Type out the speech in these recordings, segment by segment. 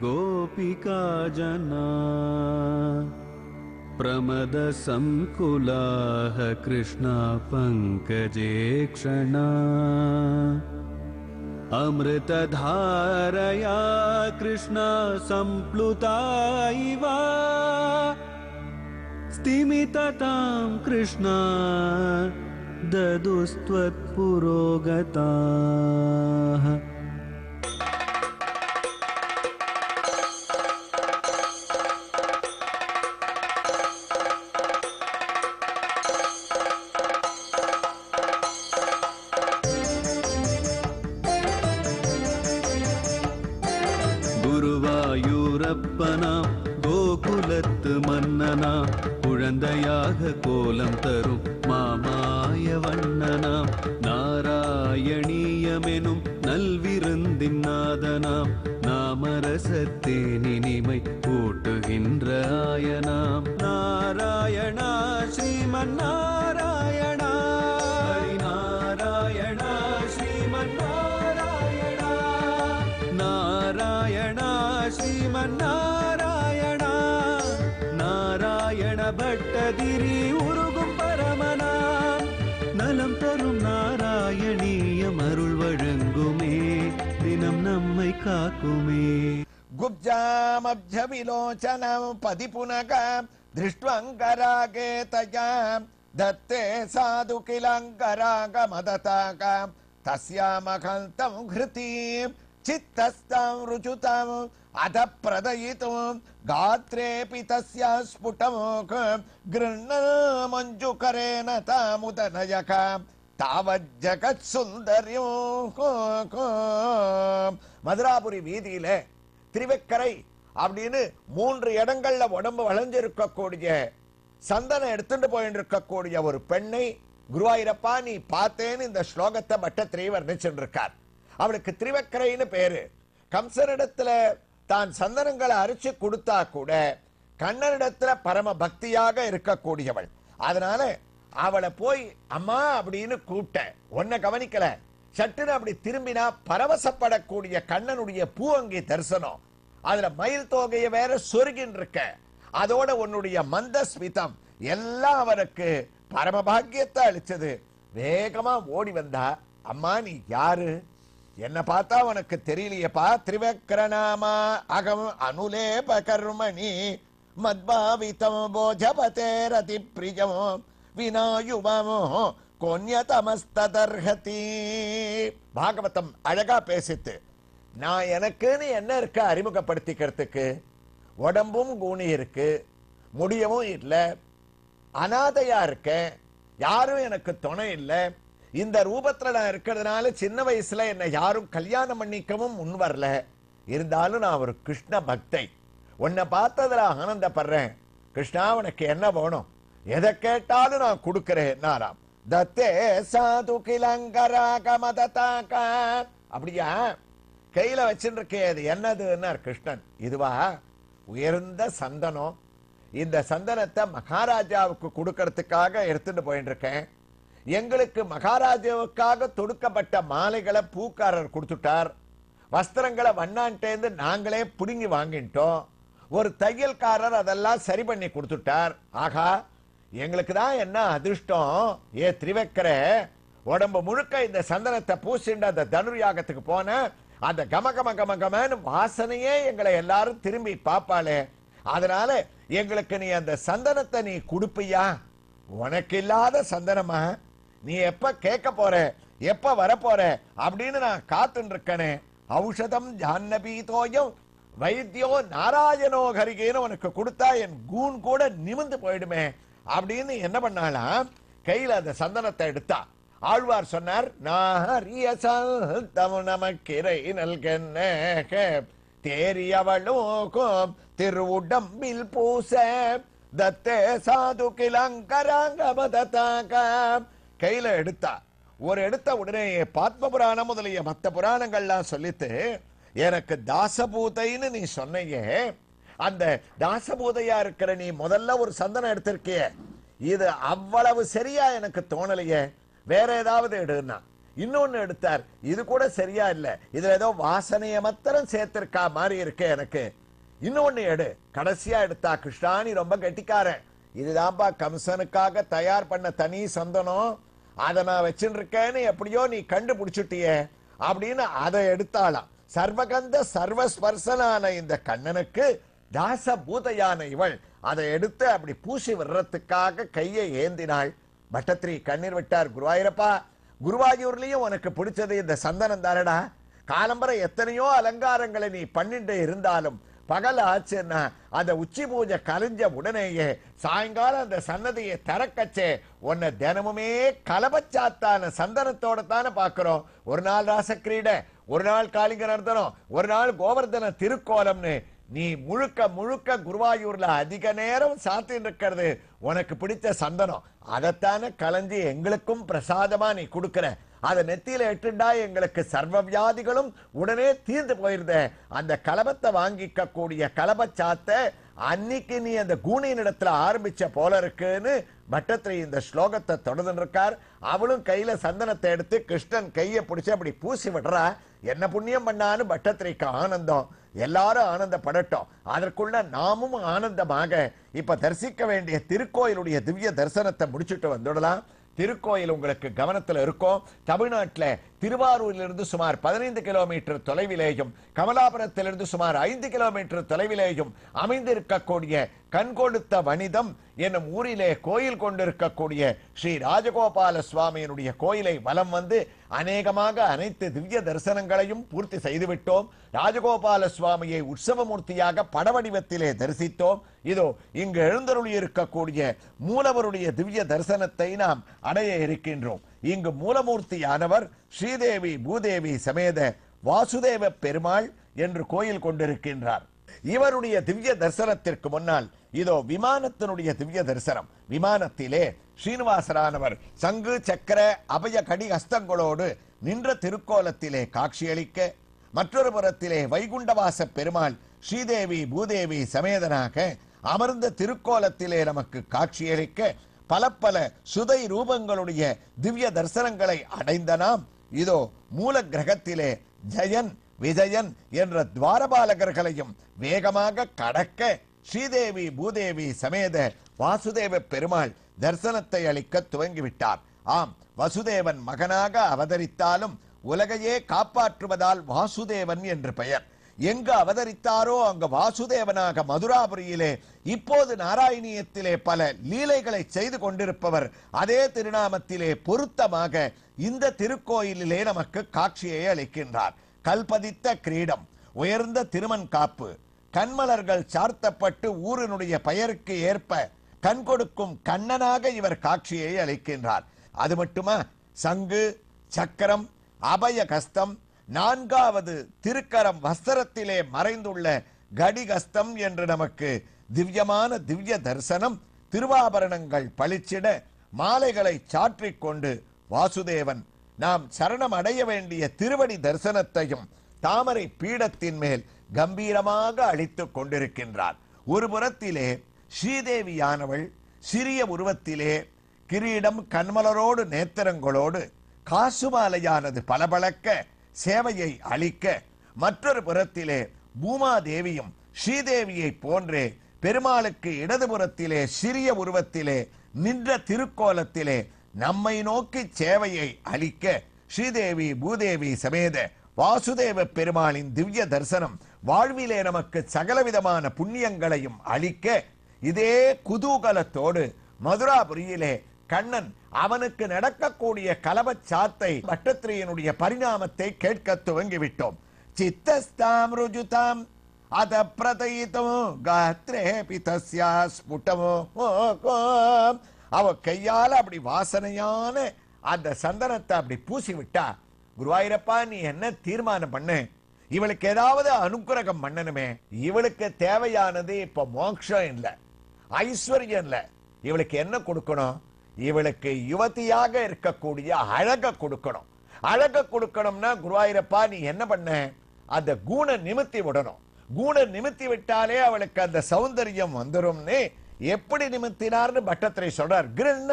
गोपिका जना प्रमद संकुलाः कृष्णा पंकजे क्षणा अमृतधारया कृष्णा संप्लुता इव स्तिमिततां कृष्णा ददुस्त्वत्पुरोगताः। குருவாயூரப்பனா கோகுலத்து மன்னனா குழந்தையாக கோலம் தரும் மாமாய வண்ணனாம் நாராயணீயமெனும் நல்விருந்தின் நாதனாம் நாமரசத்தேனினிமை கூட்டுகின்ற ஆயனாம் நாராயணா ஸ்ரீமன் நாராயணா ஹரிநாராயணா ஸ்ரீமன் நாராயணா நாராயணா ஸ்ரீமன் நாராயணா நாராயண பட்டதிரி உருகும் பரமனாம் நலம் தரும் நாராயணீயம் அருள் வழங்குமே தினம் நம்மை காக்குமே. குப்ஜாமப்ஜவிலோச்சனம் பதிபுனகம் திருஷ்டுவங்கராகேதயாம் தத்தே சாது கிலங்கராகமததாகம் தஸ்யாமகந்தம் ஹ்ருதீம் சித்தஸ்தம் ருஜுதம் அத பிரதயிதும் गात्रेऽपि तस्या स्फुटमुखं गृह्णमञ्जुकरेण तामुदनयकां तावज्जगत्सुन्दर्यो மதுராபுரி வீதியில திருவக்கரை அப்படின்னு 3 இடங்கள்ல உடம்பு வளைஞ்சிருக்கக்கூடிய சந்தனம் எடுத்துட்டு போயிட்டு இருக்கக்கூடிய ஒரு பெண்ணை குருவாயூரப்பா நீ பார்த்தேன்னு இந்த ஸ்லோகத்தை பட்டத்திரி வர்ணிச்சுட்டு இருக்கார். அவளுக்கு திருவக்கரைன்னு பேரு. கம்சனிடத்துல தான் சந்தனங்களை அரிச்சு கொடுத்தா கூட கண்ணனிடத்துல பரம பக்தியாக இருக்கக்கூடியவள். அதனால அவளை போய் அம்மா அப்படின்னு கூப்பிட்ட உன்னை கவனிக்கல. சட்டுன்னு அப்படி திரும்பினா பரவசப்படக்கூடிய கண்ணனுடைய பூவங்கி தரிசனம். அதுல மயில் தோகையை வேற சொருகின்னு இருக்க. அதோட உன்னுடைய மந்த ஸ்மிதம் எல்லாம் அவருக்கு பரம பாக்கியத்தை அளிச்சது. வேகமா ஓடி வந்தா அம்மா நீ யாரு? என்ன பார்த்தா உனக்கு தெரியலையப்பா. திரிவக்ரநாமா அகம் அனுலேப கர்மணி மத்பாவிதம் போஜபதே ரதி பிரியம் வினாயுவமோ கொன்யதமஸ்ததர்ஹதி. பாகவதம் அழகா பேசித்து நான் எனக்குன்னு என்ன இருக்க அறிமுகப்படுத்திக்கிறதுக்கு. உடம்பும் கூணி இருக்கு, முடியவும் இல்லை, அனாதையா இருக்கேன், யாரும் எனக்கு துணை இல்லை. இந்த ரூபத்துல நான் இருக்கிறதுனால சின்ன வயசுல என்னை யாரும் கல்யாணம் பண்ணிக்கவும் முன் வரல. இருந்தாலும் நான் ஒரு கிருஷ்ண பக்தை. உன்னை பார்த்ததுல ஆனந்தப்படுறேன். கிருஷ்ணா உனக்கு என்ன வேணும்? எதை கேட்டாலும் நான் கொடுக்கிறேன். தத்தே சாது கிலங்கராகமததாக. அப்படியா கையில வச்சுட்டு இருக்கே அது என்னதுன்னா கிருஷ்ணன். இதுவா உயர்ந்த சந்தனம். இந்த சந்தனத்தை மகாராஜாவுக்கு கொடுக்கறதுக்காக எடுத்துட்டு போயிட்டு இருக்கேன். எங்களுக்கு மகாராஜாவுக்காக தொடுக்கப்பட்ட மாலைகளை பூக்காரர் கொடுத்துட்டார். வஸ்திரங்களை வண்ணான்ட்டேந்து நாங்களே புடுங்கி வாங்கிட்டோம். ஒரு தையல்காரர் அதெல்லாம் சரி பண்ணி கொடுத்துட்டார். ஆகா எங்களுக்கு தான் என்ன அதிர்ஷ்டம். ஏ திரிவக்கர உடம்பு முழுக்க இந்த சந்தனத்தை பூசிண்டு அந்த தனுர்யாகத்துக்கு போன அந்த கம கம கம கமன்னு வாசனையே எங்களை எல்லாரும் திரும்பி பாப்பாளே. அதனால எங்களுக்கு நீ அந்த சந்தனத்தை நீ கொடுப்பியா? உனக்கு இல்லாத சந்தனமா? நீ எப்ப கேட்க போற, எப்ப வரப்போற அப்படின்னு நான் காத்துட்டு இருக்கனே. ஔஷதம் ஜான்னபீதோயம் வைத்தியோ நாராயணோ ஹரிகேன்னு உனக்கு கொடுத்தா என் கூன் கூட நிமிந்து போயிடுமே அப்படின்னு என்ன பண்ணாலாம். கையில அந்த சந்தனத்தை எடுத்தா. ஆழ்வார் சொன்னார் நமக்கிரை நல்கென்ன தேரியவளுக்கும் திருவுடம்பில் பூச தத்தே சாது கிலங்கராங்கமததாக. கையில எடுத்தா. ஒரு எடுத்த உடனே பாத்ம புராணம் முதலிய மற்ற புராணங்கள்லாம் சொல்லிட்டு எனக்கு தாசபூதைன்னு நீ சொன்னையே, அந்த தாசபூதையா இருக்கிற நீ முதல்ல ஒரு சந்தனம் எடுத்திருக்கிய, இது அவ்வளவு சரியா எனக்கு தோணலையே, வேற ஏதாவது எடுனா. இன்னொன்னு எடுத்தார், இது கூட சரியா இல்ல, இதுல ஏதோ வாசனைய மாத்திரம் சேர்த்திருக்கா மாதிரி இருக்கு எனக்கு. இன்னொன்னு எடு. கடைசியா எடுத்தா, கிருஷ்ணாணி ரொம்ப கெட்டிக்காரன், இதுதான்பா கம்சனுக்காக தயார் பண்ண தனி சந்தனம், அதை நான் வச்சுட்டு இருக்கேன்னு எப்படியோ நீ கண்டுபிடிச்சுட்டியே அப்படின்னு அதை எடுத்தாளாம். சர்வகந்த சர்வஸ்பர்சனான இந்த கண்ணனுக்கு தாச பூதையான இவள் அதை எடுத்து அப்படி பூசி விடுறதுக்காக கையை ஏந்தினாள். பட்டத்திரி கண்ணீர் விட்டார். குருவாயூரப்பா, குருவாயூர்லயும் உனக்கு பிடிச்சது இந்த சந்தனம் தானடா. காலம்பரை எத்தனையோ அலங்காரங்களை நீ பண்ணிட்டு இருந்தாலும் பகல் ஆச்சுன்னா அந்த உச்சி பூஜை கலைஞ்ச உடனேயே சாயங்காலம் அந்த சன்னதியை திறக்கச்சே உன்னை தினமுமே கலபச்சாத்தான சந்தனத்தோட தானே பாக்குறோம். ஒரு நாள் ராசக்கிரீட, ஒரு நாள் காளிங்க நர்த்தனம், ஒரு நாள் கோவர்தன திருக்கோலம்னு நீ முழுக்க முழுக்க குருவாயூர்ல அதிக நேரம் சாத்தின்னு இருக்கிறது உனக்கு பிடிச்ச சந்தனம். அதைத்தானே கலைஞ்சி எங்களுக்கும் பிரசாதமா நீ கொடுக்கிற. அதை நெத்தியில எட்டுண்டா எங்களுக்கு சர்வ வியாதிகளும் உடனே தீர்ந்து போயிருந்த. அந்த கலபத்தை வாங்கிக்க கூடிய கலபச்சாத்தை அன்னைக்கு நீ அந்த கூனியின் இடத்துல ஆரம்பிச்ச போல இருக்குன்னு பட்டத்திரி இந்த ஸ்லோகத்தை தொடர்ந்து இருக்கார். அவளும் கையில சந்தனத்தை எடுத்து கிருஷ்ணன் கையை பிடிச்சு அப்படி பூசி விடுறா. என்ன புண்ணியம் பண்ணான்னு பட்டத்திரிக்கு ஆனந்தம். எல்லாரும் ஆனந்தப்படட்டும். அதற்குள்ள நாமும் ஆனந்தமாக இப்ப தரிசிக்க வேண்டிய திருக்கோயிலுடைய திவ்ய தரிசனத்தை முடிச்சுட்டு வந்துடலாம். திருக்கோயில் உங்களுக்கு கவனத்தில் இருக்கும். தமிழ்நாட்டில் திருவாரூரிலிருந்து சுமார் 15 கிலோமீட்டர் தொலைவிலேயும் கமலாபுரத்திலிருந்து சுமார் 5 கிலோமீட்டர் தொலைவிலேயும் அமைந்திருக்கக்கூடிய கண்கொடுத்த வனிதம் என்னும் ஊரிலே கோயில் கொண்டிருக்கக்கூடிய ஸ்ரீ ராஜகோபால சுவாமியினுடைய கோயிலை வலம் வந்து அநேகமாக அனைத்து திவ்ய தரிசனங்களையும் பூர்த்தி செய்துவிட்டோம். ராஜகோபால சுவாமியை உற்சவமூர்த்தியாக படவடிவத்திலே தரிசித்தோம். இதோ இங்கு எழுந்தருளி இருக்கக்கூடிய மூலவருடைய திவ்ய தரிசனத்தை நாம் அடைய இருக்கின்றோம். இங்கு மூலமூர்த்தியானவர் ஸ்ரீதேவி பூதேவி சமேத வாசுதேவ பெருமாள் என்று கோயில் கொண்டிருக்கின்றார். இவருடைய திவ்ய தரிசனத்திற்கு முன்னால் இதோ விமானத்தினுடைய திவ்ய தரிசனம். விமானத்திலே ஸ்ரீனிவாசரானவர் சங்கு சக்கர அபய கடி ஹஸ்தங்களோடு நின்ற திருக்கோலத்திலே காட்சியளிக்க, மற்றொரு புறத்திலே வைகுண்டவாச பெருமாள் ஸ்ரீதேவி பூதேவி சமேதனாக அமர்ந்த திருக்கோலத்திலே நமக்கு காட்சியளிக்க, பல பல சுதை ரூபங்களுடைய திவ்ய தரிசனங்களை அடைந்த நாம் இதோ மூல கிரகத்திலே ஜெயன் விஜயன் என்ற துவாரபாலகர்களையும் வேகமாக கடக்க ஸ்ரீதேவி பூதேவி சமேத வாசுதேவ பெருமாள் தரிசனத்தை அளிக்க துவங்கிவிட்டார். ஆம், வசுதேவன் மகனாக அவதரித்தாலும் உலகையே காப்பாற்றுவதால் வாசுதேவன் என்று பெயர். எங்கு அவதரித்தாரோ அங்கு வாசுதேவனாக மதுராபுரியிலே இப்போது நாராயணியத்திலே பல லீலைகளை செய்து கொண்டிருப்பவர் அதே திருநாமத்திலே பொருத்தமாக இந்த திருக்கோயிலிலே நமக்கு காட்சியை அளிக்கின்றார். கல்பதித்த கிரீடம், உயர்ந்த திருமண் காப்பு, கண்மலர்கள் சார்த்தப்பட்டு ஊரினுடைய பெயருக்கு ஏற்ப கண் கொடுக்கும் கண்ணனாக இவர் காட்சியை அளிக்கின்றார். அது மட்டுமா, சங்கு சக்கரம் அபய கஸ்தம், நான்காவது திருக்கரம் வஸ்திரத்திலே மறைந்துள்ள கடிகஸ்தம் என்று நமக்கு திவ்யமான திவ்ய தரிசனம். திருவாபரணங்கள் பளிச்சிட மாலைகளை சாற்றிக் கொண்டு வாசுதேவன் நாம் சரணம் அடைய வேண்டிய திருவடி தரிசனத்தையும் தாமரை பீடத்தின் மேல் கம்பீரமாக அளித்துக் கொண்டிருக்கின்றார். ஒரு புறத்திலே ஸ்ரீதேவியானவள் சிறிய உருவத்திலே கிரீடம் கண்மலரோடு நேத்திரங்களோடு காசுமாலையானது பளபளக்க சேவையை அளிக்க, மற்றொரு புறத்திலே பூமாதேவியும் ஸ்ரீதேவியை போன்றே பெருமாளுக்கு இடதுபுறத்திலே சிறிய உருவத்திலே நின்ற திருக்கோலத்திலே நம்மை நோக்கி சேவையை அளிக்க, ஸ்ரீதேவி பூதேவி சமேத வாசுதேவ பெருமாளின் திவ்ய தரிசனம் வாழ்விலே நமக்கு சகலவிதமான புண்ணியங்களையும் அளிக்க, இதே குதூகலத்தோடு மதுராபுரியிலே கண்ணன் அவனுக்கு நடக்கக்கூடிய கலபச்சாத்தை பட்டத்திரியினுடைய பரிணாமத்தை கேட்க துவங்கிவிட்டோம். சித்தஸ்தாம் ருஜுதாம் அத பிரதயிதோ காத்ரே பிதஸ்யா ஸ்புடமோ, அவ கையால அப்படி வாசனையான அந்த சந்தனத்தை அப்படி பூசி விட்டா. குருவாயூரப்பா, நீ என்ன தீர்மானம் பண்ணு? இவளுக்கு ஏதாவது அனுக்கிரகம் பண்ணணுமே. இவளுக்கு தேவையானது இப்ப மோட்சம் இல்ல, ஐஸ்வர்யம் இல்ல. இவளுக்கு என்ன கொடுக்கணும்? இவளுக்கு யுவதியாக இருக்கக்கூடிய அழக கொடுக்கணும். அழக கொடுக்கணும்னா குருவாயூரப்பா நீ என்ன பண்ண? அந்த குண நிமித்தி விடணும். குண நிமித்தி விட்டாலே அவளுக்கு அந்த சௌந்தரியம் வந்துரும்னு எப்படி நிமித்தினார்னு பட்டத்திரை சொல்றார். கிருண்ண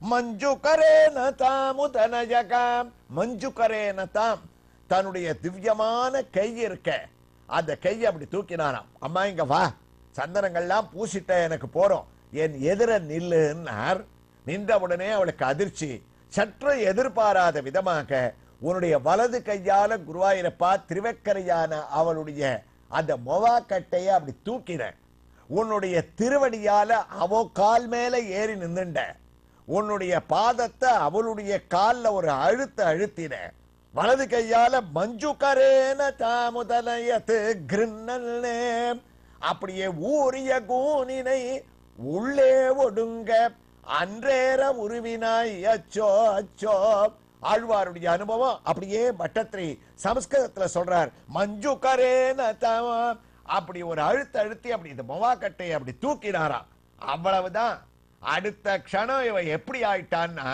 மஞ்சுகரேன தாமுதனஜகாம். மஞ்சுகரேன தாம், தன்னுடைய திவ்யமான கை இருக்க அந்த கையை அப்படி தூக்கினாராம். அம்மா இங்க வா, சந்தனங்கள்லாம் பூசிட்ட, எனக்கு போறோம், என் எதிர நில்லுன்னார். நின்றவுடனே அவளுக்கு அதிர்ச்சி. சற்று எதிர்பாராத விதமாக உன்னுடைய வலது கையால குருவாயூரப்பா திருவக்கரையான அவளுடைய அந்த மொவா கட்டைய அப்படி தூக்கின. உன்னுடைய திருவடியால அவ கால் மேல ஏறி நின்றுண்ட. உன்னுடைய பாதத்தை அவளுடைய கால்ல ஒரு அழுத்தின. வலது கையால மஞ்சுகரேன தாமுதலயத்து கிருண்ணல்னே, அப்படியே ஊரிய கூனினை உள்ளே ஒடுங்க அன்றேற உருவினாய் அச்சோ அச்சோ. ஆழ்வாருடைய அனுபவம் அப்படியே பட்டத்திரி சமஸ்கிருதத்துல சொல்றார். மஞ்சுகரேன தாம், அப்படி ஒரு அழுத்தி அப்படி இந்த மொவாக்கட்டை அப்படி தூக்கினாராம். அவ்வளவுதான். அடுத்த க்ஷணம் இவ எப்படி ஆயிட்டான்னா,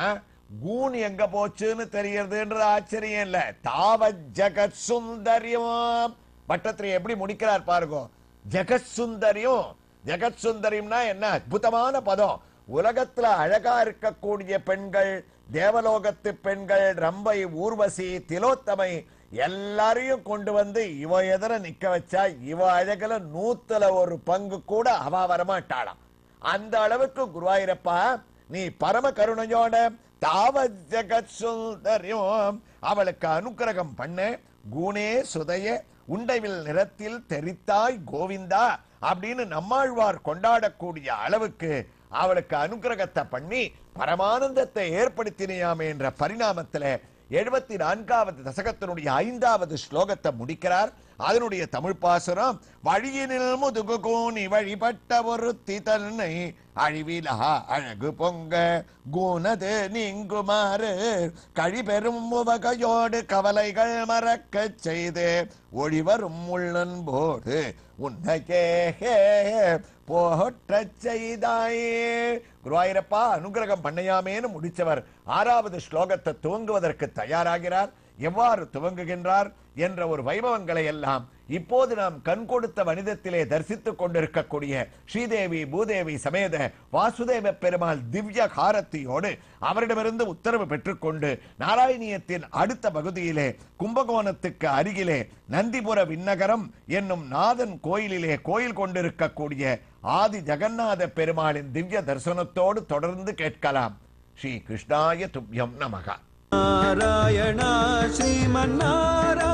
கூன் எங்க போச்சுன்னு தெரியறதுன்ற ஆச்சரியம் இல்ல. தாவ ஜெகத் சுந்தரியம். பட்டத்திரி எப்படி முடிக்கிறார் பாருங்க. ஜெகத் சுந்தரியம். ஜெகத் சுந்தரியம்னா என்ன அற்புதமான பதம். உலகத்துல அழகா இருக்கக்கூடிய பெண்கள், தேவலோகத்து பெண்கள், ரம்பை, ஊர்வசி, திலோத்தமை எல்லாரையும் கொண்டு வந்து இவ எதிர நிக்க வச்சா இவ அழகுல 100 பங்கு கூட அவ வரமாட்டாளாம். அந்த அளவுக்கு குருவாயூரப்பா நீ பரம கருணையோட தாவ ஜெகத் சுந்தரியம் அவளுக்கு அனுக்கிரகம் பண்ண. கூனே சுதைய உண்டைவில் நிறத்தில் தெரித்தாய் கோவிந்தா அப்படின்னு நம்மாழ்வார் கொண்டாடக்கூடிய அளவுக்கு அவளுக்கு அனுக்கிரகத்தை பண்ணி பரமானந்தத்தை ஏற்படுத்தினியாமே என்ற பரிணாமத்துல 74வது தசகத்தினுடைய 5வது ஸ்லோகத்தை முடிக்கிறார். அதனுடைய தமிழ் பாசுரம். வழியினில் முதுகு கூனி வழிபட்ட ஒருத்தி தன்னை அழிவிலா அழகு பொங்க கூனது நீங்குமாறு கழிபெறும் உவகையோடு கவலைகள் மறக்க செய்து ஒளிவரும் உள்ளன்போடு உன்னையே போற்ற செய்தாயே. குருவாயூரப்பா அனுகிரகம் பண்ணையாமேன்னு முடிச்சவர் 6வது ஸ்லோகத்தை துவங்குவதற்கு தயாராகிறார். எவ்வாறு துவங்குகின்றார் என்ற ஒரு வைபவங்களை எல்லாம் இப்போது நாம் கண் கொடுத்த வனிதத்திலே தரிசித்துக் கொண்டிருக்கக்கூடிய ஸ்ரீதேவி பூதேவி சமேத வாசுதேவ பெருமாள் திவ்ய காரத்தியோடு அவரிடமிருந்து உத்தரவு பெற்றுக்கொண்டு நாராயணியத்தின் அடுத்த பகுதியிலே கும்பகோணத்துக்கு அருகிலே நந்திபுர விண்ணகரம் என்னும் நாதன் கோயிலிலே கோயில் கொண்டிருக்கக்கூடிய ஆதி ஜெகநாத பெருமாளின் திவ்ய தரிசனத்தோடு தொடர்ந்து கேட்கலாம். ஸ்ரீ கிருஷ்ணாய துப்யம் நமக. நாராயணா ஸ்ரீமன் நாராயண